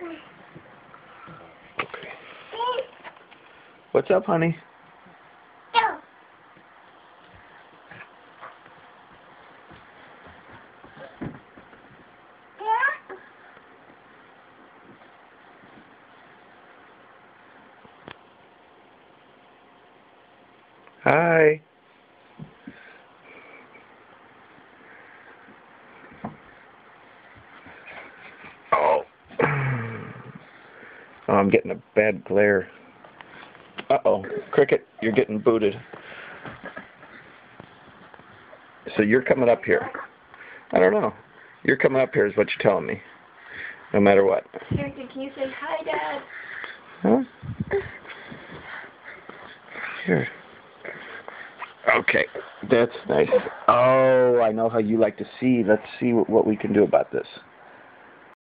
Okay. What's up, honey? Hi. Oh. Oh, I'm getting a bad glare. Uh-oh. Cricket, you're getting booted. So you're coming up here. I don't know. You're coming up here is what you're telling me. No matter what. Harrington, can you say hi, Dad? Huh? Here. Okay. That's nice. Oh, I know how you like to see. Let's see what we can do about this.